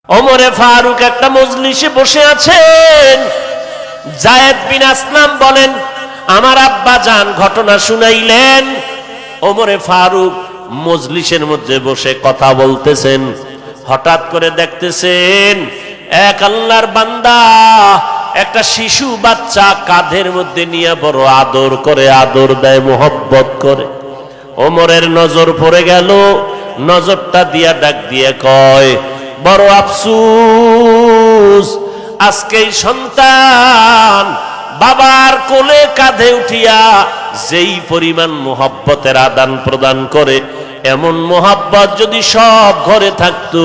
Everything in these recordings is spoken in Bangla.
ওমরে ফারুক একটা মজলিসে বসে আছেন। যায়েদ বিন আসলাম বলেন, আমার আব্বা জান ঘটনা শুনাইলেন। ওমরে ফারুক মজলিসের মধ্যে বসে কথা বলতেছেন, হঠাৎ করে দেখতেছেন এক আল্লাহর বান্দা একটা শিশু বাচ্চা কাঁধের মধ্যে নিয়ে বড় আদর করে, আদর দেয়, মোহব্বত করে। ওমরের নজর পড়ে গেল, নজরটা দিয়া ডাক দিয়ে কয়, বড় আফসোস, আজকে সন্তান বাবার কোলে কাঁধে উঠিয়া যেই পরিমাণ মোহব্বতের আদান প্রদান করে, এমন মোহব্বত যদি সব ঘরে থাকতো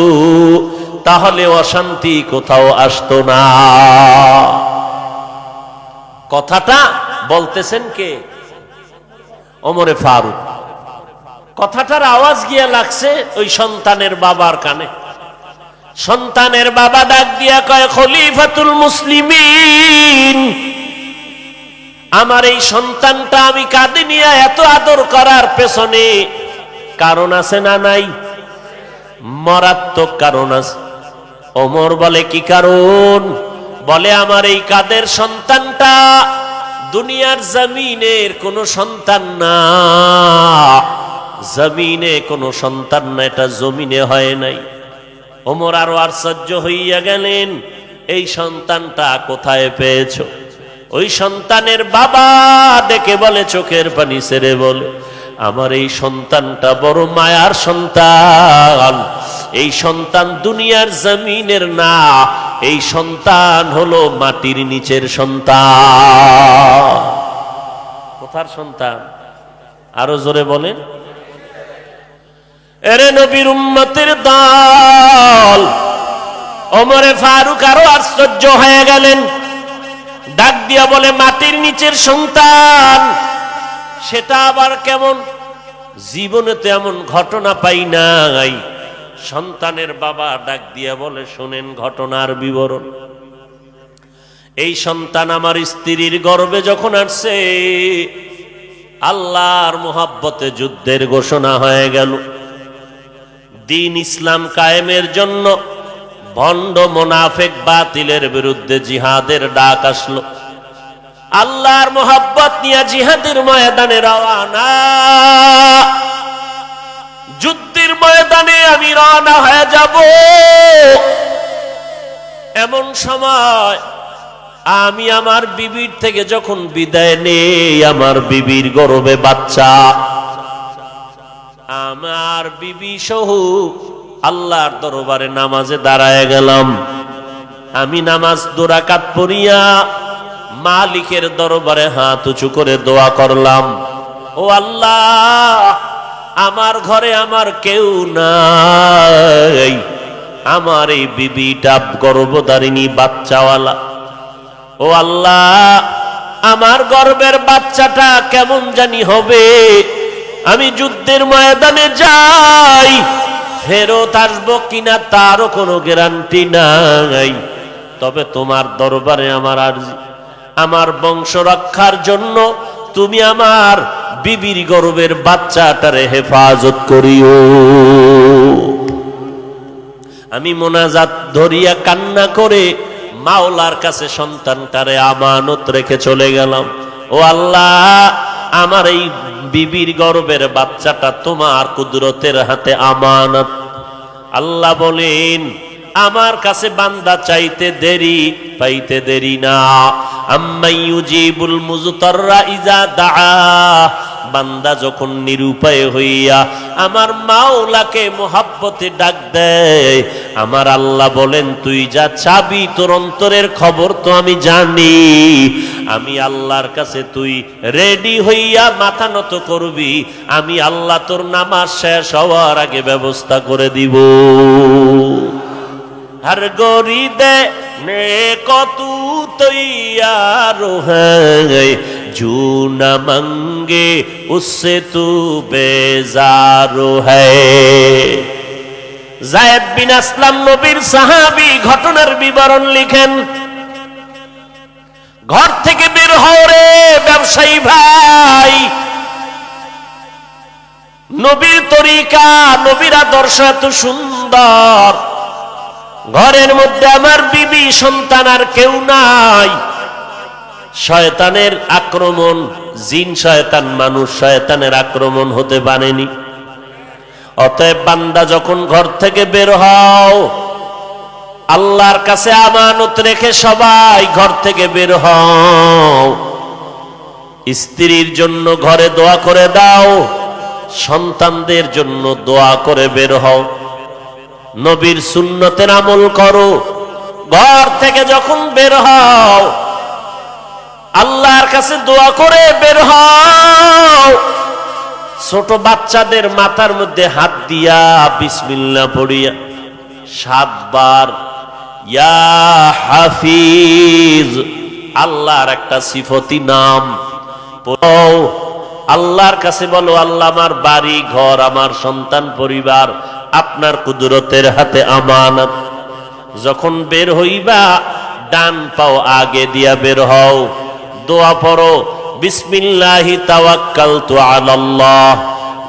তাহলে অশান্তি কোথাও আসতো না। কথাটা বলতেছেন কে? ওমরে ফারুক। কথাটার আওয়াজ গিয়া লাগছে ওই সন্তানের বাবার কানে। সন্তানের বাবা ডাক দিয়া কয়, খলিফাতুল মুসলিমিন, আমার এই সন্তানটা আমি কাঁধে নিয়ে এত আদর করার পেছনে কারণ আছে না নাই? মারাত্মক কারণ আছে। ওমর বলে, কি কারণ? বলে, আমার এই কাঁধের সন্তানটা দুনিয়ার জমিনের কোন সন্তান না, জমিনে কোন সন্তান না, এটা জমিনে হয় নাই। ওমর আরো আশ্চর্য হইয়া গেলেন, এই সন্তানটা কোথায় পেয়েছ? ওই সন্তানের বাবা ডেকে বলে, চোখের পানি ছেড়ে বলে, আমার এই সন্তানটা বড় মায়ার সন্তান। এই সন্তান দুনিয়ার জমিনের না, এই সন্তান হলো মাটির নিচের সন্তান। কোথার সন্তান? আরো জোরে বলেন। এরে নবীর উম্মতের দল। ওমরে ফারুক আরো আশ্চর্য হয়ে গেলেন, ডাক দিয়া বলে, মাটির নিচের সন্তান সেটা আবার কেমন? জীবনেতে এমন ঘটনা পাই নাই। সন্তানের বাবা ডাক দিয়া বলে, শোনেন ঘটনার বিবরণ। এই সন্তান আমার স্ত্রীর গর্ভে যখন আসছে, আল্লাহর মোহাব্বতে যুদ্ধের ঘোষণা হয়ে গেল। দিন ইসলাম কায়েমের জন্য ভণ্ড মুনাফিক বাতিলের বিরুদ্ধে জিহাদের ডাক আসলো। আল্লাহর মোহাব্বত নিয়ে জিহাদের ময়দানে রওনা। যুদ্ধের ময়দানে আমি রওনা হয়ে যাব। এমন সময় আমি আমার বিবির থেকে যখন বিদায় নেই, আমার বিবির গর্ভে বাচ্চা, আমার বিবি সহ আল্লাহর দরবারে নামাজে দাঁড়ায় গেলাম। আমি নামাজ 2 রাকাত পড়িয়া মালিকের দরবারে হাত উঁচু করে দোয়া করলাম, ও আল্লাহ, আমার ঘরে আমার কেউ নাই, আমার এই বিবিটা গর্ভধারিণী বাচ্চাওয়ালা। ও আল্লাহ, আমার গর্ভের বাচ্চাটা কেমন জানি হবে। আমি যুদ্ধের ময়দানে যাই, ফেরত আসবো কিনা তারও কোনো গ্যারান্টি নাই। তবে তোমার দরবারে আমার আরজি, আমার বংশ রক্ষার জন্য তুমি আমার বিবির গর্ভের বাচ্চাটারে হেফাজত করিও। আমি মোনাজাত ধরিয়া কান্না করে মাওলার কাছে সন্তানটারে আমানত রেখে চলে গেলাম। ও আল্লাহ, আমার এই বিবির গর্ভের বাচ্চাটা তোমার কুদরতের হাতে আমানত। আল্লাহ বলেন, আমার কাছে বান্দা চাইতে দেরি পাইতে দেরি না। আম্মাই ইউজিবুল মুজতাররা ইজা দাআ, বান্দা যখন নিরুপায় হইয়া আমার মাওলাকে মোহাব্বতে ডাক দেয়, আমার আল্লাহ বলেন, তুই যা চাবি তোর অন্তরের খবর তো আমি জানি। আমি আল্লাহর কাছে তুই রেডি হইয়া মাথা নত করবি, আমি আল্লাহ তোর নামাজ শেষ হওয়ার আগে ব্যবস্থা করে দিব। हर गोरी दे ने को तू तैयार है, जो न मंगे उससे तू बेजार है। जायद बिन আসলাম নবীর সাহাবী ঘটনার বিবরণ লিখেন। ঘর থেকে বের হও রে ব্যবসায়ী ভাই, নবীর তরিকা, নবীর আদর্শ এত সুন্দর, ঘরের মধ্যে আমার বিবি সন্তান আর কেউ নাই, শয়তানের আক্রমণ, জিন শয়তান মানুষ শয়তানের আক্রমণ হতে পারেনি। অতএব বান্দা যখন ঘর থেকে বের হও, আল্লাহর কাছে আমানত রেখে সবাই ঘর থেকে বের হও। স্ত্রীর জন্য ঘরে দোয়া করে দাও, সন্তানদের জন্য দোয়া করে বের হও। নবীর সুন্নতের আমল করো। ঘর থেকে যখন বের হও, আল্লাহর কাছে দোয়া করে বের হও। ছোট বাচ্চাদের মাথার মধ্যে হাত দিয়া বিসমিল্লাহ পড়িয়া 7 বার ইয়া হাফিজ, আল্লাহর একটা সিফতি নাম পড়ো। আল্লাহর কাছে বলো, আল্লাহ আমার বাড়ি ঘর, আমার সন্তান পরিবার আপনার কুদরতের হাতে আমানত। যখন বের হইবা ডান পাও আগে দিয়া বের হও, দোয়া পড়ো, বিসমিল্লাহি তাওয়াক্কালতু আলাল্লাহ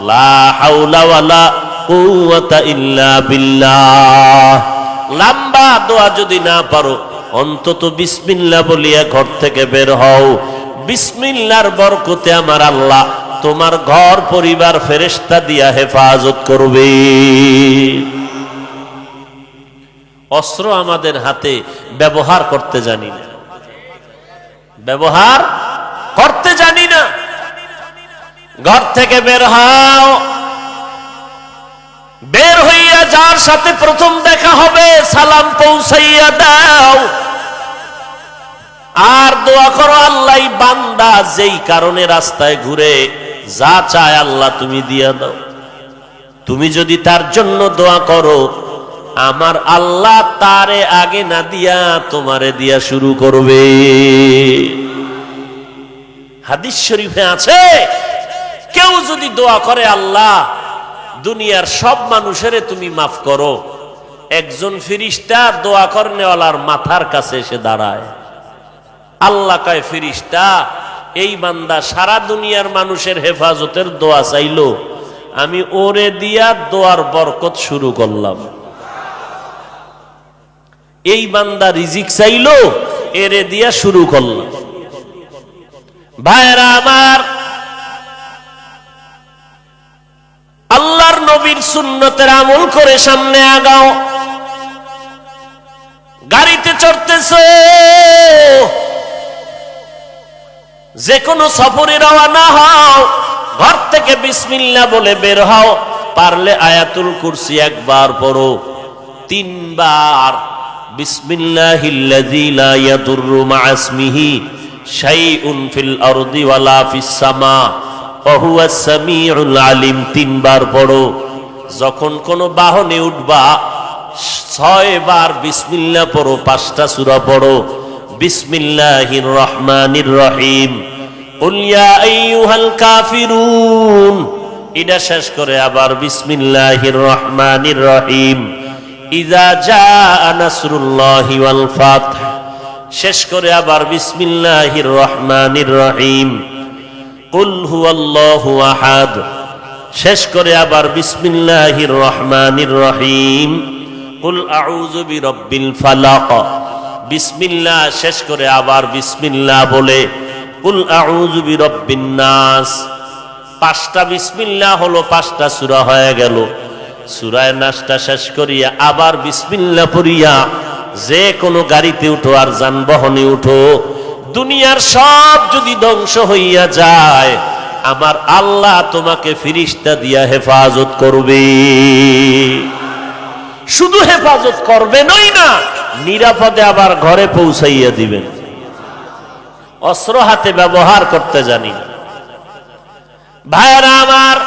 লা হাওলা ওয়ালা কুওয়াতা ইল্লা বিল্লাহ। লম্বা দোয়া যদি না পারো, অন্তত বিসমিল্লাহ বলিয়া ঘর থেকে বের হও। বিসমিল্লাহর বরকতে আমার আল্লাহ তোমার ঘর পরিবার ফেরেশতা দিয়া হেফাজত করবে। অস্ত্র আমাদের হাতে ব্যবহার করতে জানি না, ব্যবহার করতে জানি না। ঘর থেকে বের হও, বের হইয়া যার সাথে প্রথম দেখা হবে সালাম পৌঁছাইয়া দাও। আর দোয়া করো, আল্লাহ বান্দা যেই কারণে রাস্তায় ঘুরে যা চায় আল্লাহ তুমি দিয়া দাও। তুমি যদি তার জন্য দোয়া করো, আমার আল্লাহ তারে আগে না দিয়া তোমারে দিয়া শুরু করবে। হাদিস শরীফে আছে, কেউ যদি দোয়া করে আল্লাহ দুনিয়ার সব মানুষের তুমি মাফ করো, একজন ফেরেশতা দোয়া করনেওয়ালার মাথার কাছে এসে দাঁড়ায়। আল্লাহ কয়, ফেরেশতা এই বান্দা সারা দুনিয়ার মানুষের হেফাজতের দোয়া চাইলো, আমি ওরে দিয়া দোয়ার বরকত শুরু করলাম। এই বান্দা রিজিক চাইলো, এরে দিয়া শুরু করলাম। ভাইরা আমার, আল্লাহর নবীর সুন্নতের আমল করে সামনে আগাও। গাড়িতে চড়তেছো, যে কোনো সফরে রওনা হও, ঘর থেকে বিসমিল্লাহ বলে বের হও। পারলে আয়াতুল কুরসি একবার পড়ো, 3 বার বিসমিল্লাহিল্লাযী লা ইয়াদুররু মা'a ইসমিহি শাইউন ফিল আরদি ওয়ালা ফিস সামা ওয়া হুয়াস সামিউল আলিম 3 বার পড়ো। যখন কোনো বাহনে উঠবা 6 বার বিসমিল্লাহ পড়ো, 5টা সূরা পড়ো। বিসমিল্লাহির রহমানির রহিম, কুল ইয়া আইয়ুহাল কাফিরুন, এটা শেষ করে আবার বিসমিল্লাহির রহমানির রহিম, ইযা জাআ নাসরুল্লাহি ওয়াল ফাতহ, শেষ করে আবার বিসমিল্লাহির রহমানির রহিম, কুল হুয়াল্লাহু আহাদ, শেষ করে আবার বিসমিল্লাহির রহমানির রহিম, কুল আউযু বিরাব্বিল ফালাক, বিসমিল্লাহ শেষ করে আবার বিসমিল্লাহ বলে কুল আউযু বিরাব্বিন নাস। 5টা বিসমিল্লাহ হলো, 5টা সূরা হয়ে গেল। সূরায়ে নাসটা শেষ করিয়া আবার বিসমিল্লাহ পড়িয়া যে কোনো গাড়িতে উঠো আর যানবাহনে উঠো, দুনিয়ার সব যদি ধ্বংস হইয়া যায়, আমার আল্লাহ তোমাকে ফেরেশতা দিয়া হেফাজত করবে। শুধু হেফাজত করবেনই না, নিরাপদে আবার ঘরে পৌঁছাইয়া দিবেন। অস্ত্র হাতে ব্যবহার করতে জানি না। ভাইরা আমার,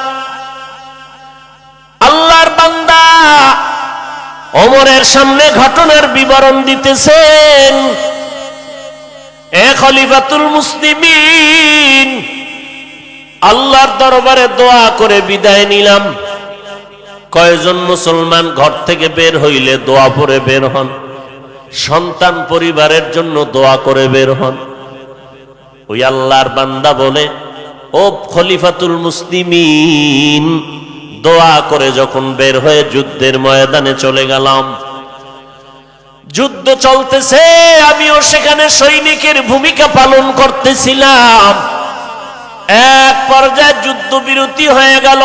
আল্লাহর বান্দা ওমরের সামনে ঘটনার বিবরণ দিতেছেন। এ খলিফাতুল মুসলিমিন, আল্লাহর দরবারে দোয়া করে বিদায় নিলাম। কয়জন মুসলমান ঘর থেকে বের হইলে দোয়া পড়ে বের হন? সন্তান পরিবারের জন্য দোয়া করে বের হন। ওই আল্লাহর বান্দা বলে, ও খলিফাতুল মুসলিমিন, দোয়া করে যখন বের হয়ে যুদ্ধের ময়দানে চলে গেলাম, যুদ্ধ চলতেছে, আমিও সেখানে সৈনিকের ভূমিকা পালন করতেছিলাম। এক পর্যায়ে যুদ্ধবিরতি হয়ে গেল,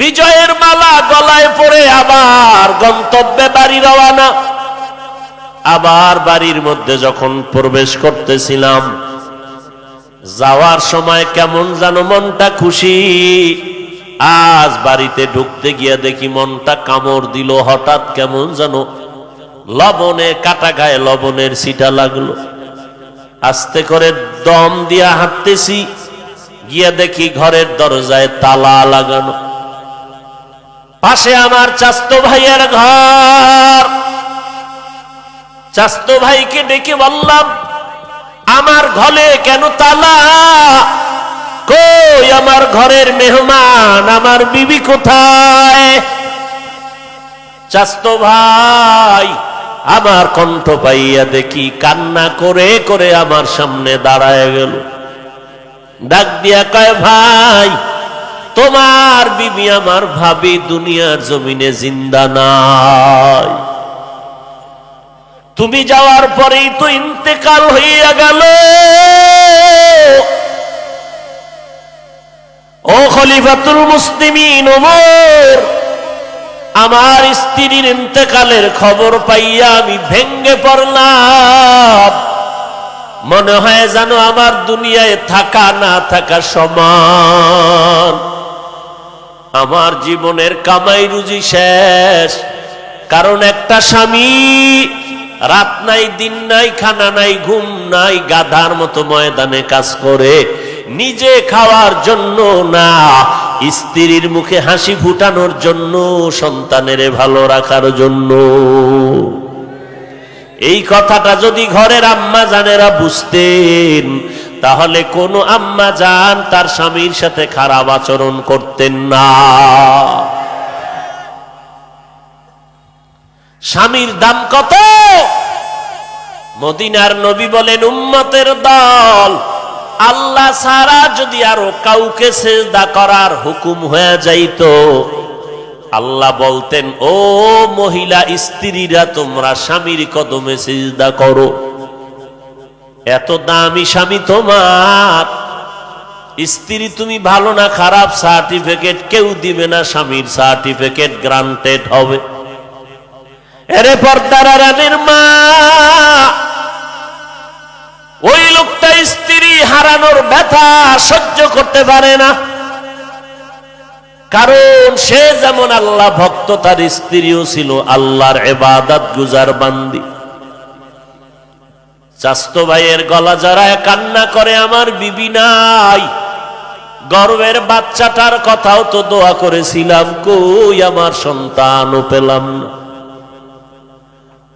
বিজয়ের মালা গলায় পরে আবার গন্তব্যে বাড়ি রওয়ানা। আবার বাড়ির মধ্যে যখন প্রবেশ করতেছিলাম, যাওয়ার সময় কেমন যেন মনটা খুশি। আজ বাড়িতে ঢুকতে গিয়া দেখি মনটা কামড় দিল, হঠাৎ কেমন যেন লবণে কাটা গায়ে লবণের ছিটা লাগলো। আস্তে করে দম দিয়া হাঁটতেছি, গিয়া দেখি ঘরের দরজায় তালা লাগানো। পাশে আমার চাচতো ভাইয়ের ঘর। চাচতো ভাইকে ডেকে বললাম, আমার ঘরে কেন তালা? কই আমার ঘরের মেহমান, আমার বিবি কোথায়? চাচতো ভাই আমার কণ্ঠ পাইয়া দেখি কান্না করে করে আমার সামনে দাঁড়ায় গেল। ডাক দিয়া কয়, ভাই তোমার বিবি আমার ভাবি দুনিয়ার জমিনে জিন্দা নাই, তুমি যাওয়ার পরেই তো ইন্তেকাল হইয়া গেল। ও খলিফাতুল মুসলিমিন ওমর, আমার স্ত্রীর ইন্তেকালের খবর পাইয়া আমি ভেঙ্গে পড়লাম। মনে হয় যেন আমার দুনিয়ায় থাকা না থাকা সমান। আমার জীবনের কামাই রুজি শেষ। কারণ একটা স্বামী রাত নাই দিন নাই, খানা নাই ঘুম নাই, গাধার মতো ময়দানে কাজ করে, নিজে খাওয়ার জন্য না, স্ত্রীর মুখে হাসি ফুটানোর জন্য, সন্তানের ভালো রাখার জন্য। এই কথাটা যদি ঘরের আম্মা জানেরা বুঝতেন, তাহলে কোন আম্মা জান তার স্বামীর সাথে খারাপ আচরণ করতেন না। স্বামীর দাম কত? মদিনার নবী বলেন, উম্মতের দল আল্লাহ ছাড়া যদি আরো কাউকে সিজদা করার হুকুম হয়ে যাইত, আল্লাহ বলতেন, ও মহিলা স্ত্রীরা তোমরা স্বামীর কদমে সিজদা করো। এত দামি স্বামী তোমার, স্ত্রী তুমি ভালো না খারাপ সার্টিফিকেট কেউ দিবে না, স্বামীর সার্টিফিকেট গ্রান্টেড হবে। এরে পর্দার আড়ালের মা, ওই লোকটা স্ত্রী হারানোর ব্যথা সহ্য করতে পারে না। কারণ সে যেমন আল্লাহ ভক্ত, তার স্ত্রীও ছিল আল্লাহর ইবাদত গুজার বান্দি। চাচতো ভাইয়ের গলা জড়ায় কান্না করে, আমার বিবি নাই, গর্ভের বাচ্চাটার কথাও তো দোয়া করেছিলাম, কই আমার সন্তানও পেলাম না।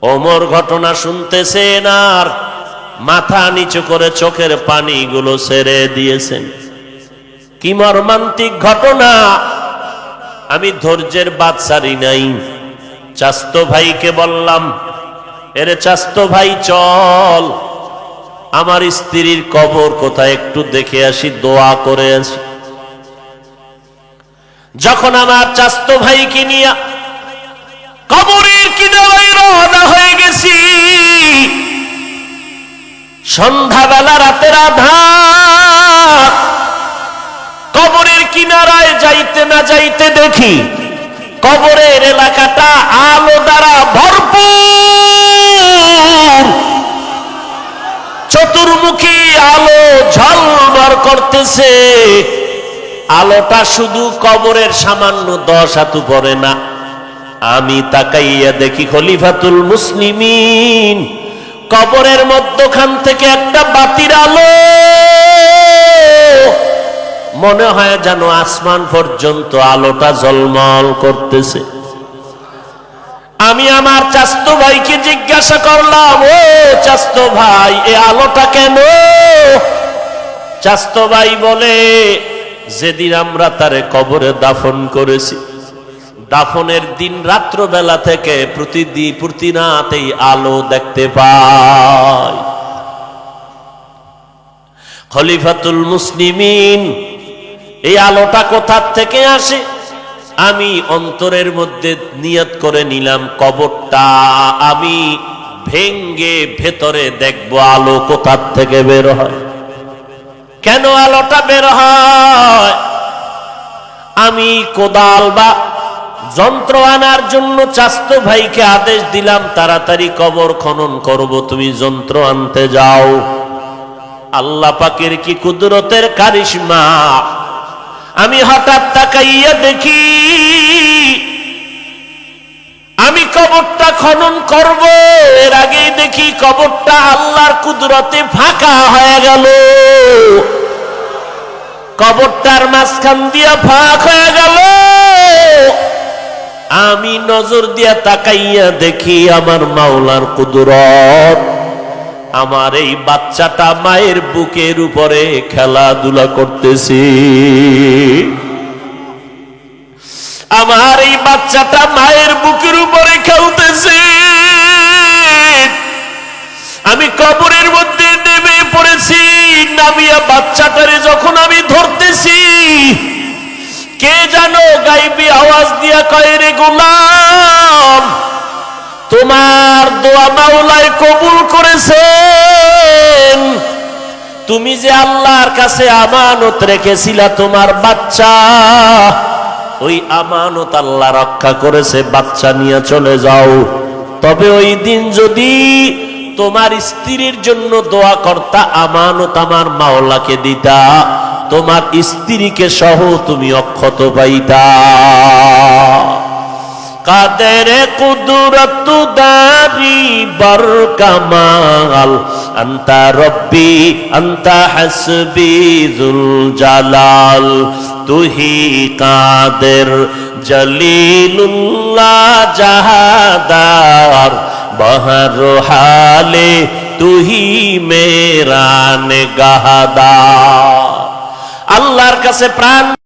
ওমর ঘটনা শুনতেছেন আর মাথা নিচু করে চোখের পানিগুলো ছেড়ে দিয়েছেন। কি মর্মান্তিক ঘটনা! আমি ধৈর্যের বাদ ছাড়ি নাই। চাচতো ভাইকে বললাম, এরে চাচতো ভাই চল, আমার স্ত্রীর কবর কোথায় একটু দেখে আসি, দোয়া করে আসি। যখন আমার চাচতো ভাইকে নিয়ে কবরের কিনারায় রওনা হয়ে গেছি, সন্ধ্যাবেলা রাতের আঁধার, কবরের কিনারায় যাইতে না যাইতে দেখি কবরের এলাকাটা আলো দ্বারা ভরপুর, চতুর্মুখী আলো ঝলমল করতেছে। আলোটা শুধু কবরের সামান্য 10 হাঁটু পরে না। আমি তাকাইয়া দেখি খলিফাতুল মুসলিমিন কবরের মধ্যখান থেকে একটা বাতির আলো, মনে হয় যেন আসমান পর্যন্ত আলোটা ঝলমল করতেছে। আমি আমার চাচতো ভাইকে জিজ্ঞাসা করলাম, ও চাচতো ভাই, এই আলোটা কেন? চাচতো ভাই বলে, যেদিন আমরা তারে কবরে দাফন করেছি, দাফনের দিন রাত্রবেলা থেকে প্রতি রাতেই আলো দেখতে পাই। খলিফাতুল মুসলিমিন, এই আলোটা কোথা থেকে আসে? আমি অন্তরের মধ্যে নিয়ত করে নিলাম কবরটা আমি ভেঙ্গে ভেতরে দেখবো আলো কোথার থেকে বের হয়। কেন আলোটা বের হয়? আমি কোদাল বা যন্ত্র আনার জন্য চাস্তো ভাইকে আদেশ দিলাম তাড়াতাড়ি কবর খনন করব, তুমি যন্ত্র আনতে যাও। আল্লাহ পাকের কি কুদরতের কারিশমা! আমি হঠাৎ তাকাইয়া দেখি আমি কবরটা খনন করব, এর আগেই দেখি কবরটা আল্লাহর কুদরতে ফাঁকা হয়ে গেল। কবরটার মাঝখান দিয়া ফাঁক হয়ে গেল। আমি নজর দিয়া তাকাইয়া দেখি আমার মাওলার কুদরত, আমার এই বাচ্চাটা মায়ের বুকের উপরে খেলাধুলা করতেছে। আমার এই বাচ্চাটা মায়ের বুকের উপরে খেলতেছে। আমি কবরের মধ্যে নেমে পড়েছি। নামিয়া বাচ্চাটারে যখন আমি ধরতেছি, কে জানো গাইবী আওয়াজ দিয়া কয়, রে গোলাম, তোমার দোয়া মাওলায় কবুল করেছেন। তুমি যে আল্লাহর কাছে আমানত রেখেছিলা তোমার বাচ্চা, ওই আমানত আল্লাহ রক্ষা করেছে, বাচ্চা নিয়ে চলে যাও। তবে ওই দিন যদি তোমার স্ত্রীর জন্য দোয়া করতা, আমানত আমার মাওলাকে দিতা, তোমার স্ত্রীকে সহ তুমি অক্ষত পাইতা। কাদের কুদরত দারি বর কামাল, আন্তা রব্বি আন্তা হাসবি যুল জালাল, তুহি কাদের জলিলুল্লাহ জাহাদার, বহর হালে তুহি মেরা নেগাহদার। আল্লাহর কাছে প্রাণ